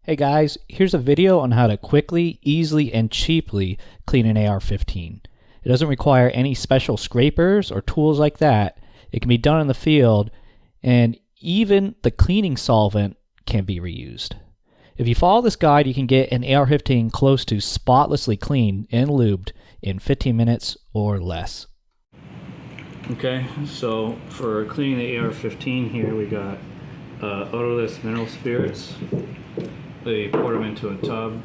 Hey guys, here's a video on how to quickly, easily, and cheaply clean an AR-15. It doesn't require any special scrapers or tools like that. It can be done in the field, and even the cleaning solvent can be reused. If you follow this guide, you can get an AR-15 close to spotlessly clean and lubed in 15 minutes or less. Okay, so for cleaning the AR-15 here, we got odorless mineral spirits. They poured them into a tub.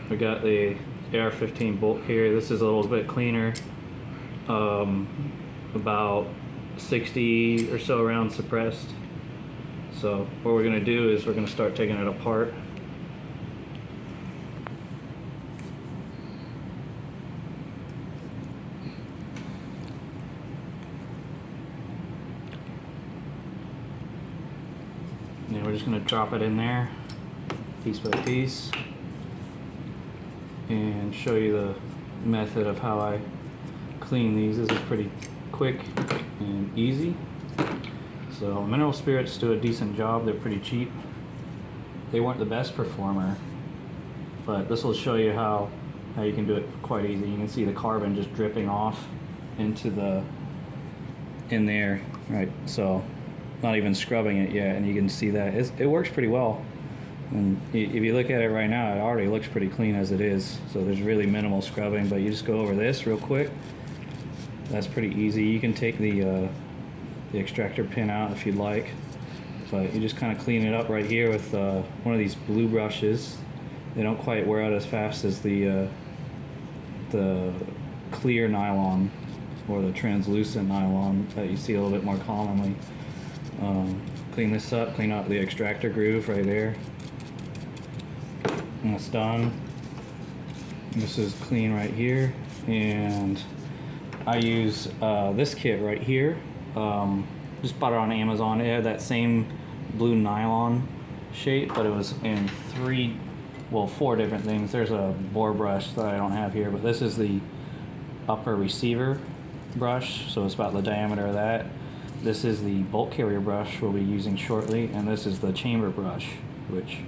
We got the AR-15 bolt here. This is a little bit cleaner, about 60 or so rounds suppressed. So what we're going to do is we're going to start taking it apart. And we're just going to drop it in there piece by piece and show you the method of how I clean these. This is pretty quick and easy. So mineral spirits do a decent job. They're pretty cheap. They weren't the best performer, but this will show you how you can do it quite easy. You can see the carbon just dripping off into in there, right? So not even scrubbing it yet, and you can see that it works pretty well. And if you look at it right now, it already looks pretty clean as it is. So there's really minimal scrubbing, but you just go over this real quick. That's pretty easy. You can take the extractor pin out if you'd like, but you just kind of clean it up right here with one of these blue brushes. They don't quite wear out as fast as the clear nylon or the translucent nylon that you see a little bit more commonly. Clean this up, clean out the extractor groove right there. And that's done. This is clean right here, and I use this kit right here. Just bought it on Amazon. It had that same blue nylon shape, but it was in four different things. There's a bore brush that I don't have here, but this is the upper receiver brush, so it's about the diameter of that. This is the bolt carrier brush we'll be using shortly, and this is the chamber brush, which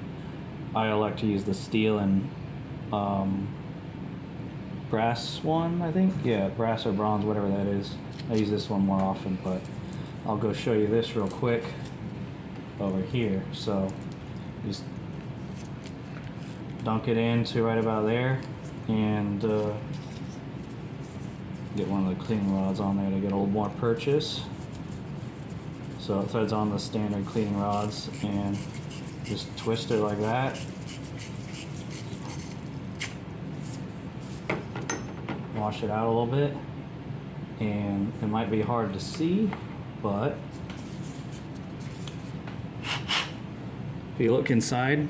I elect to use the steel and brass one, I think. Yeah, brass or bronze, whatever that is. I use this one more often, but I'll go show you this real quick over here. So just dunk it into right about there, and get one of the cleaning rods on there to get a little more purchase. So it threads on the standard cleaning rods, and just twist it like that. Wash it out a little bit, and it might be hard to see, but if you look inside,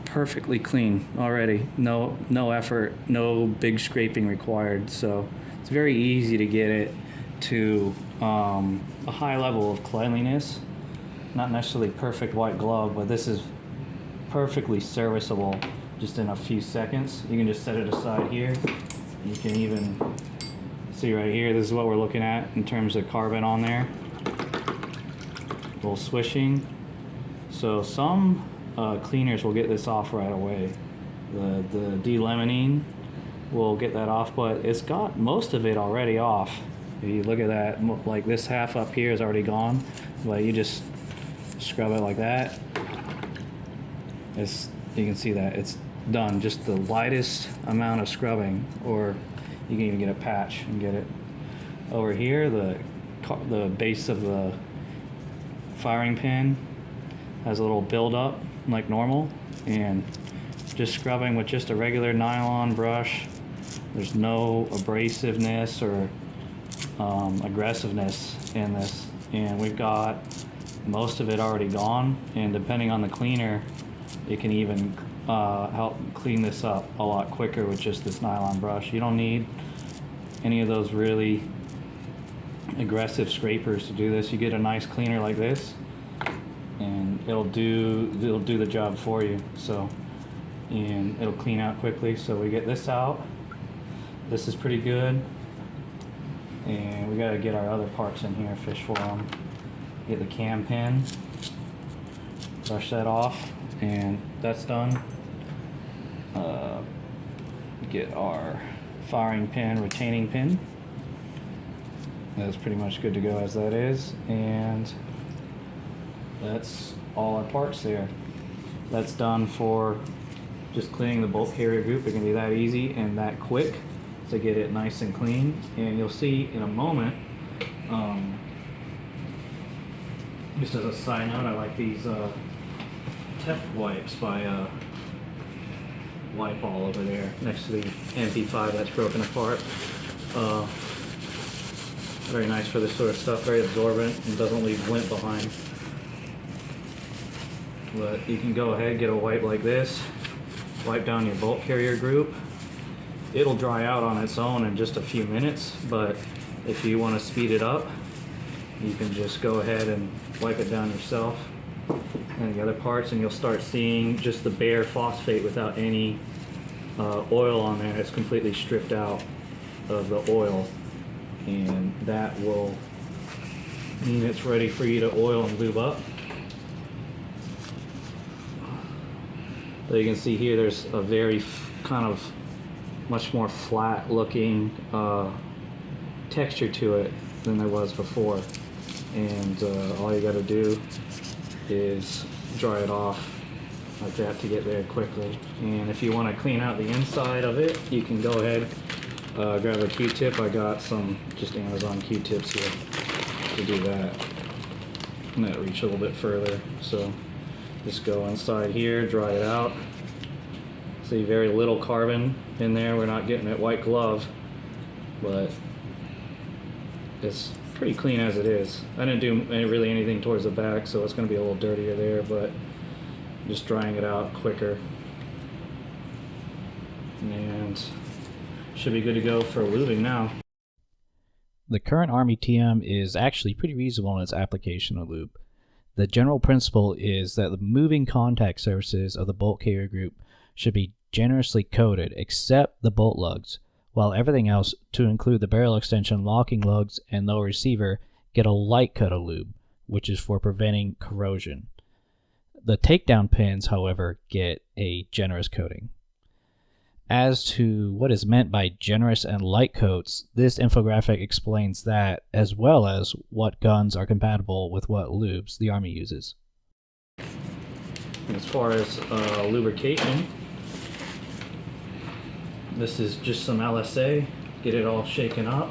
perfectly clean already. No effort, no big scraping required. So it's very easy to get it to a high level of cleanliness. Not necessarily perfect white glove, but this is perfectly serviceable just in a few seconds. You can just set it aside here. You can even see right here, this is what we're looking at in terms of carbon on there. A little swishing. So some cleaners will get this off right away. The D-limonene will get that off, but it's got most of it already off. If you look at that, like this half up here is already gone, but you just scrub it like that. You can see that it's done. Just the lightest amount of scrubbing, or you can even get a patch and get it. Over here, the base of the firing pin has a little buildup like normal, and just scrubbing with just a regular nylon brush. There's no abrasiveness or aggressiveness in this, and we've got most of it already gone, and depending on the cleaner, it can even help clean this up a lot quicker with just this nylon brush. You don't need any of those really aggressive scrapers to do this. You get a nice cleaner like this, and it'll do the job for you. So, and it'll clean out quickly. So we get this out. This is pretty good, and we got to get our other parts in here, fish for them. Get the cam pin, brush that off. And that's done. Get our firing pin, retaining pin. That's pretty much good to go as that is, and that's all our parts there. That's done for just cleaning the bolt carrier group. It can be that easy and that quick to get it nice and clean. And you'll see in a moment, just as a side note, I like these Tef wipes by Wypall over there next to the MP5 that's broken apart. Very nice for this sort of stuff, very absorbent and doesn't leave lint behind. But you can go ahead, get a wipe like this, wipe down your bolt carrier group. It'll dry out on its own in just a few minutes, but if you want to speed it up, you can just go ahead and wipe it down yourself and the other parts, and you'll start seeing just the bare phosphate without any oil on there. It's completely stripped out of the oil, and that will mean it's ready for you to oil and lube up. So you can see here there's a very kind of much more flat looking texture to it than there was before, and all you got to do is dry it off like that to get there quickly. And if you want to clean out the inside of it, you can go ahead, grab a Q-tip. I got some just Amazon Q-tips here to do that, and that reach a little bit further. So just go inside here, dry it out. See, very little carbon in there. We're not getting it white glove, but it's pretty clean as it is. I didn't do really anything towards the back, so it's going to be a little dirtier there, but just drying it out quicker. And should be good to go for lubing now. The current Army TM is actually pretty reasonable in its application of lube. The general principle is that the moving contact surfaces of the bolt carrier group should be generously coated except the bolt lugs, while everything else, to include the barrel extension, locking lugs, and lower receiver, get a light coat of lube, which is for preventing corrosion. The takedown pins, however, get a generous coating. As to what is meant by generous and light coats, this infographic explains that, as well as what guns are compatible with what lubes the Army uses. As far as lubrication, this is just some LSA, get it all shaken up.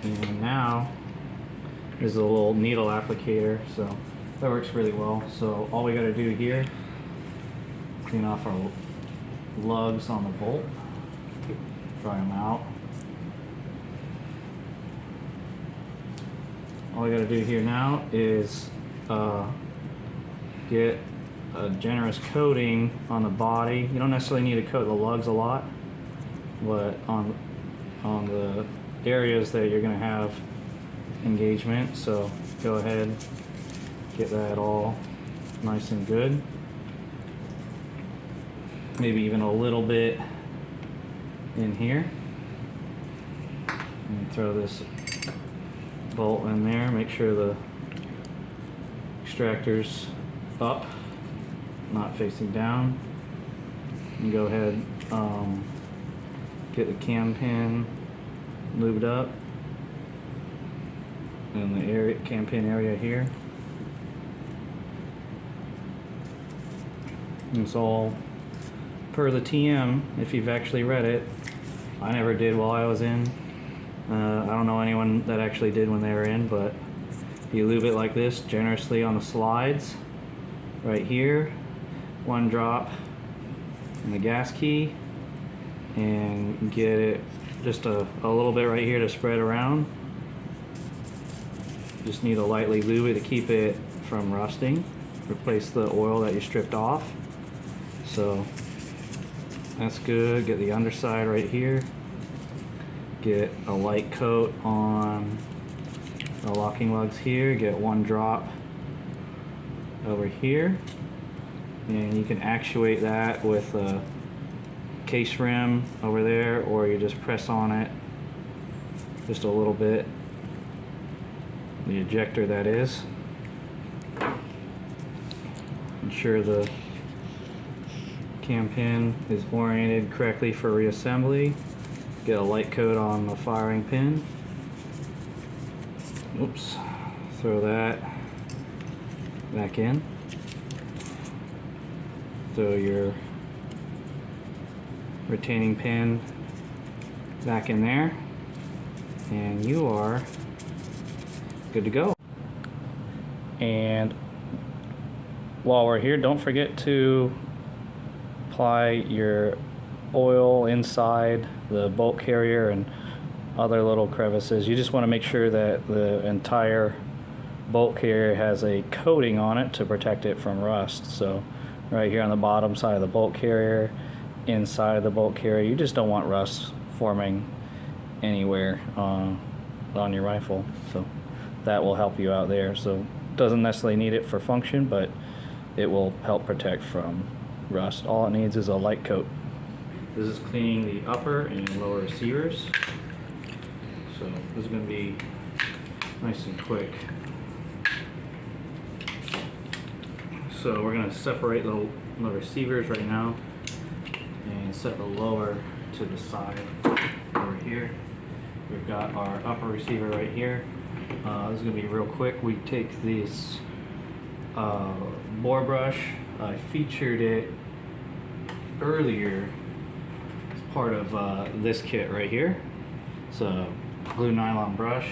And now is a little needle applicator, so that works really well. So all we got to do here, clean off our lugs on the bolt, dry them out. All we got to do here now is get a generous coating on the body. You don't necessarily need to coat the lugs a lot, but on the areas that you're going to have engagement, so go ahead, get that all nice and good. Maybe even a little bit in here, and throw this bolt in there. Make sure the extractor's up, not facing down, and go ahead, get the cam pin lubed up in the area, cam pin area here. And it's all per the TM if you've actually read it. I never did while I was in. I don't know anyone that actually did when they were in, but you lube it like this generously on the slides right here, one drop in the gas key, and get it just a little bit right here to spread around. Just need to lightly lube it to keep it from rusting. Replace the oil that you stripped off. So that's good. Get the underside right here. Get a light coat on the locking lugs here. Get one drop over here. And you can actuate that with a case rim over there, or you just press on it just a little bit. The ejector, that is. Ensure the cam pin is oriented correctly for reassembly. Get a light coat on the firing pin. Oops. Throw that back in. Throw your retaining pin back in there, and you are good to go. And while we're here, don't forget to apply your oil inside the bolt carrier and other little crevices. You just want to make sure that the entire bolt carrier has a coating on it to protect it from rust. So right here on the bottom side of the bolt carrier, inside of the bolt carrier, you just don't want rust forming anywhere on your rifle. So that will help you out there. So doesn't necessarily need it for function, but it will help protect from rust. All it needs is a light coat. This is cleaning the upper and lower receivers. So this is going to be nice and quick. So we're going to separate the receivers right now and set the lower to the side over here. We've got our upper receiver right here. This is going to be real quick. We take this bore brush. I featured it earlier as part of this kit right here. It's a blue nylon brush.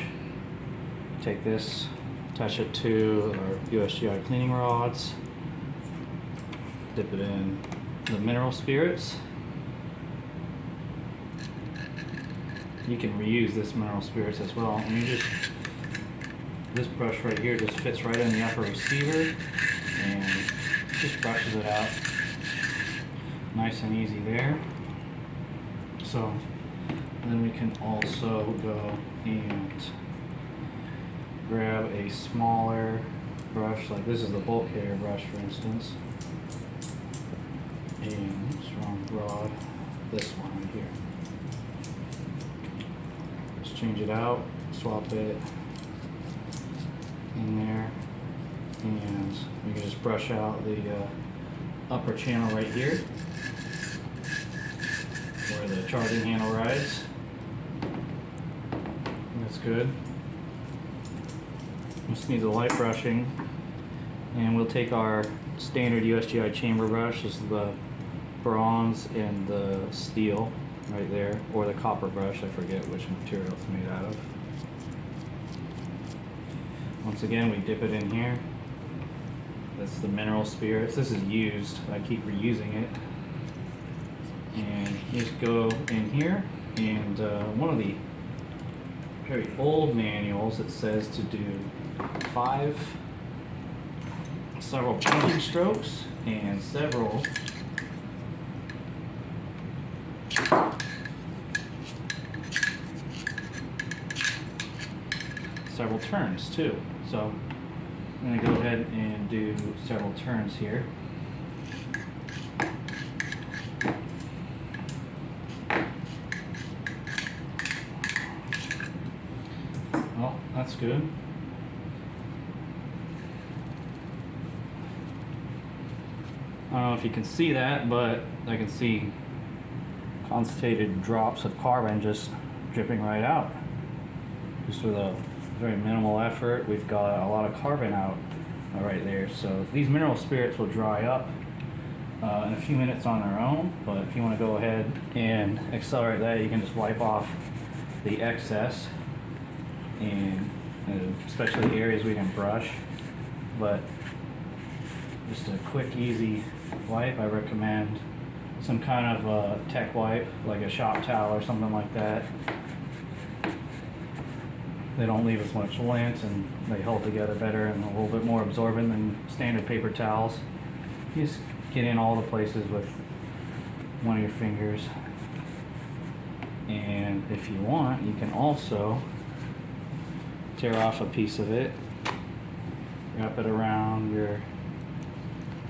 Take this, attach it to our USGI cleaning rods, dip it in the mineral spirits. You can reuse this mineral spirits as well. And this brush right here just fits right in the upper receiver and just brushes it out. Nice and easy there. So then we can also go and grab a smaller brush, like this is the bolt carrier brush for instance. And strong rod, this one right here. Just change it out, swap it in there, and you can just brush out the upper channel right here where the charging handle rides. That's good. Just needs a light brushing, and we'll take our standard USGI chamber brush. This is the bronze and the steel right there, or the copper brush, I forget which material it's made out of. Once again, we dip it in here. That's the mineral spirits. This is used, I keep reusing it. And you just go in here, and one of the very old manuals, it says to do several painting strokes and several turns too. So I'm going to go ahead and do several turns here. Well, that's good. I don't know if you can see that, but I can see concentrated drops of carbon just dripping right out. Just with a very minimal effort, we've got a lot of carbon out right there. So these mineral spirits will dry up in a few minutes on their own, but if you want to go ahead and accelerate that, you can just wipe off the excess, and especially the areas we can brush. But just a quick, easy wipe. I recommend some kind of a tech wipe, like a shop towel or something like that. They don't leave as much lint, and they hold together better and a little bit more absorbent than standard paper towels. You just get in all the places with one of your fingers. And if you want, you can also tear off a piece of it, wrap it around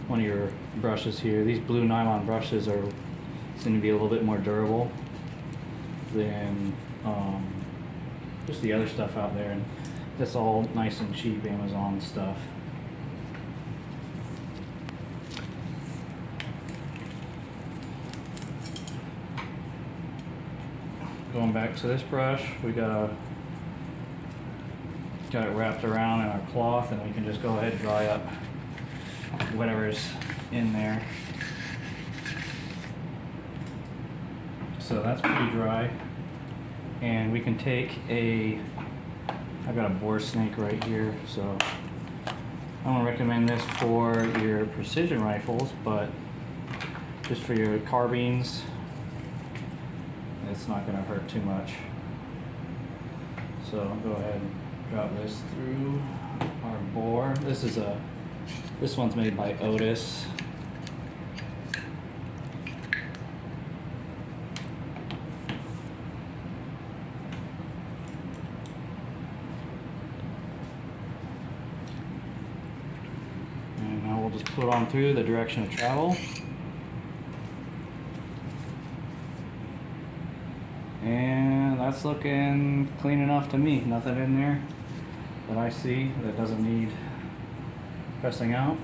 one of your brushes here. These blue nylon brushes seem to be a little bit more durable than just the other stuff out there, and that's all nice and cheap Amazon stuff. going back to this brush, we got it wrapped around in our cloth, and we can just go ahead and dry up whatever's in there. So that's pretty dry, and we can take I've got a Boresnake right here, so I don't recommend this for your precision rifles, but just for your carbines, it's not going to hurt too much. So I'll go ahead and drop this through our bore. This one's made by Otis. And now we'll just put on through the direction of travel. And that's looking clean enough to me. Nothing in there that I see that doesn't need pressing out.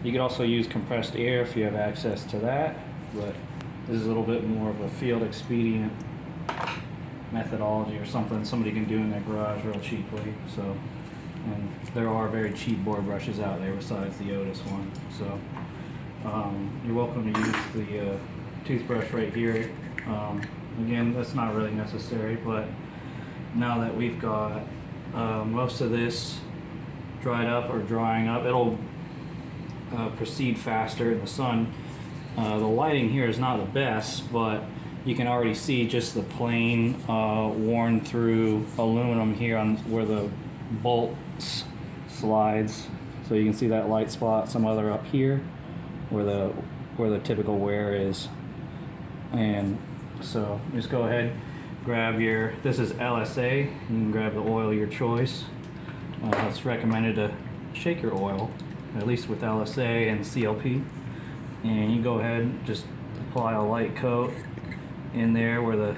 You could also use compressed air if you have access to that, but this is a little bit more of a field expedient methodology, or something somebody can do in their garage real cheaply. So, and there are very cheap bore brushes out there besides the Otis one. So you're welcome to use the toothbrush right here. Again, that's not really necessary, but now that we've got most of this dried up or drying up, it'll proceed faster in the sun. The lighting here is not the best, but you can already see just the plain worn through aluminum here on where the bolts slides. So you can see that light spot, some other up here where the typical wear is. And so just go ahead, grab this is LSA, you can grab the oil of your choice. It's recommended to shake your oil, at least with LSA and CLP. And you go ahead and just apply a light coat in there where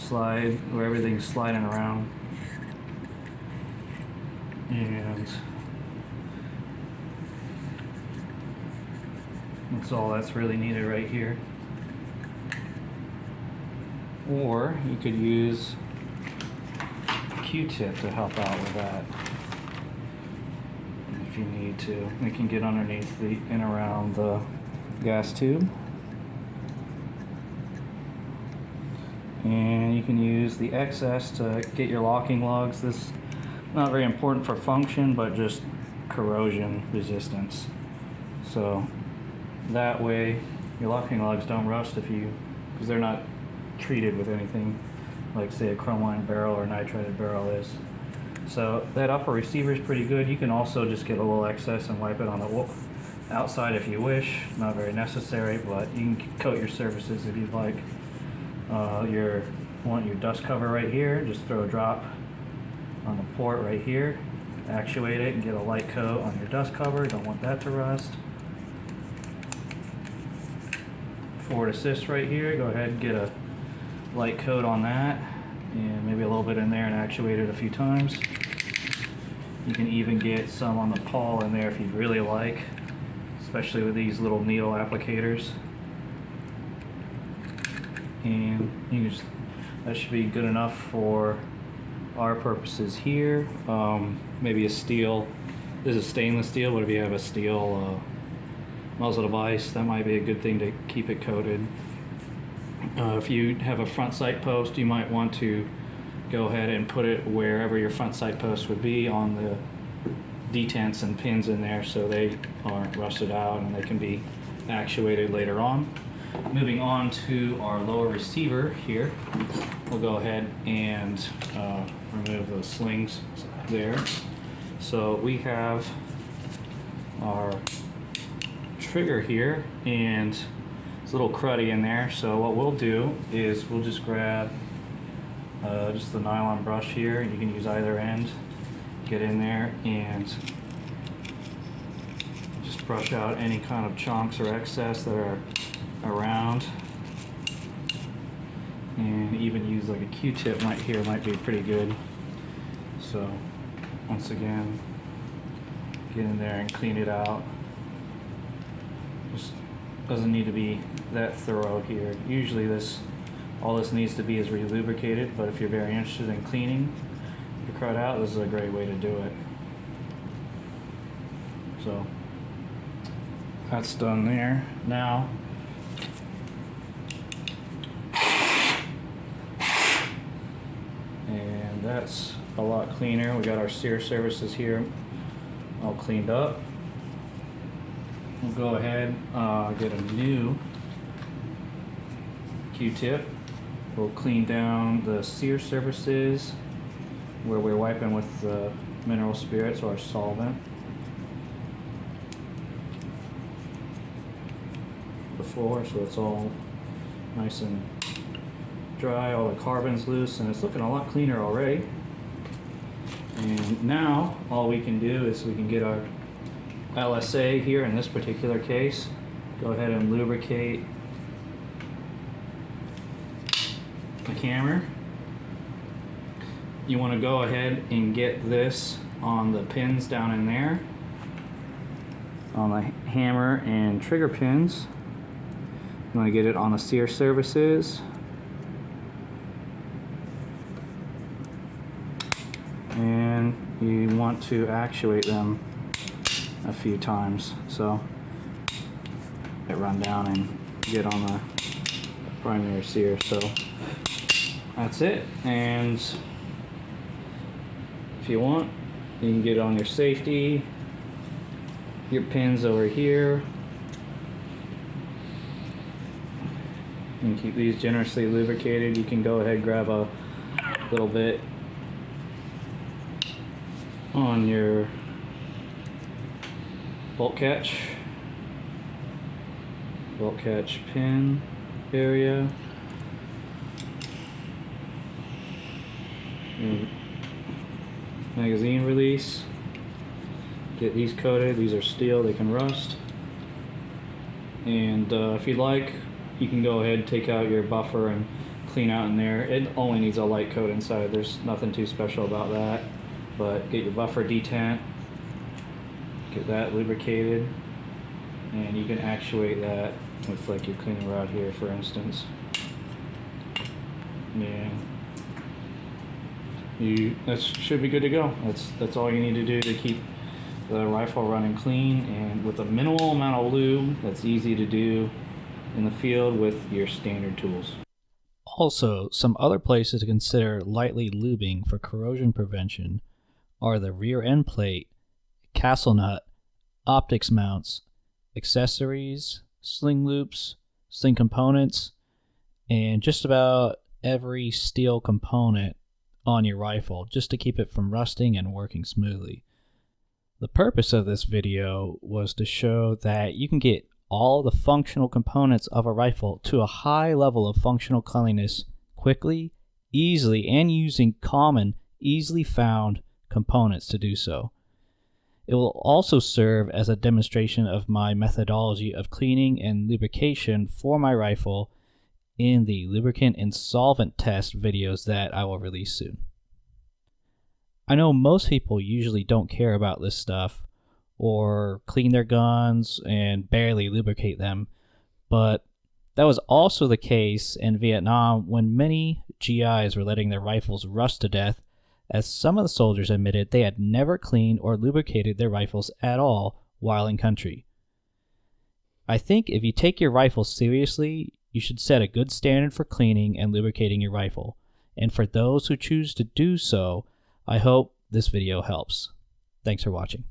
everything's sliding around. And that's all that's really needed right here. Or you could use a Q-tip to help out with that if you need to. It can get underneath and around the gas tube. And you can use the excess to get your locking lugs. This is not very important for function, but just corrosion resistance. So that way your locking lugs don't rust because they're not treated with anything like, say, a chrome lined barrel or nitrated barrel is. So that upper receiver is pretty good. You can also just get a little excess and wipe it on the outside if you wish. Not very necessary, but you can coat your surfaces if you'd like. Want your dust cover right here, just throw a drop on the port right here, actuate it and get a light coat on your dust cover. Don't want that to rust. Forward assist right here, go ahead and get a light coat on that, and maybe a little bit in there, and actuate it a few times. You can even get some on the pawl in there if you'd really like, especially with these little needle applicators. And that should be good enough for our purposes here. Maybe a steel, this is stainless steel, but if you have a steel muzzle device, that might be a good thing to keep it coated. If you have a front sight post, you might want to go ahead and put it wherever your front sight post would be on the detents and pins in there, so they aren't rusted out and they can be actuated later on. Moving on to our lower receiver here, we'll go ahead and remove those slings there. So we have our trigger here, and it's a little cruddy in there, so what we'll do is we'll just grab just the nylon brush here. You can use either end, get in there and just brush out any kind of chunks or excess that are around, and even use like a Q-tip might be pretty good. So once again, get in there and clean it out. Just doesn't need to be that thorough here. Usually this All this needs to be is re-lubricated, but if you're very interested in cleaning your crud out, this is a great way to do it. So that's done there. Now and that's a lot cleaner. We got our sear surfaces here all cleaned up. We'll go ahead get a new Q-tip. We'll clean down the sear surfaces where we're wiping with the mineral spirits or solvent before, so it's all nice and dry, all the carbon's loose, and it's looking a lot cleaner already. And now all we can do is we can get our LSA here in this particular case, go ahead and lubricate the camera. You want to go ahead and get this on the pins down in there, on the hammer and trigger pins. You want to get it on the sear surfaces, and you want to actuate them a few times, so it run down and get on the primary sear. So that's it. And if you want, you can get on your safety, your pins over here. You can keep these generously lubricated. You can go ahead and grab a little bit on your bolt catch pin area. And magazine release. Get these coated. These are steel, they can rust. And if you'd like, you can go ahead and take out your buffer and clean out in there. It only needs a light coat inside. There's nothing too special about that. But get your buffer detent, get that lubricated, and you can actuate that with like your cleaning rod here, for instance. And that should be good to go. That's all you need to do to keep the rifle running clean, and with a minimal amount of lube. That's easy to do in the field with your standard tools. Also, some other places to consider lightly lubing for corrosion prevention are the rear end plate, castle nut, optics mounts, accessories, sling loops, sling components, and just about every steel component on your rifle, just to keep it from rusting and working smoothly. The purpose of this video was to show that you can get all the functional components of a rifle to a high level of functional cleanliness quickly, easily, and using common, easily found components to do so. It will also serve as a demonstration of my methodology of cleaning and lubrication for my rifle in the lubricant and solvent test videos that I will release soon. I know most people usually don't care about this stuff or clean their guns and barely lubricate them, but that was also the case in Vietnam when many GIs were letting their rifles rust to death, as some of the soldiers admitted they had never cleaned or lubricated their rifles at all while in country. I think if you take your rifle seriously, you should set a good standard for cleaning and lubricating your rifle, and for those who choose to do so, I hope this video helps. Thanks for watching.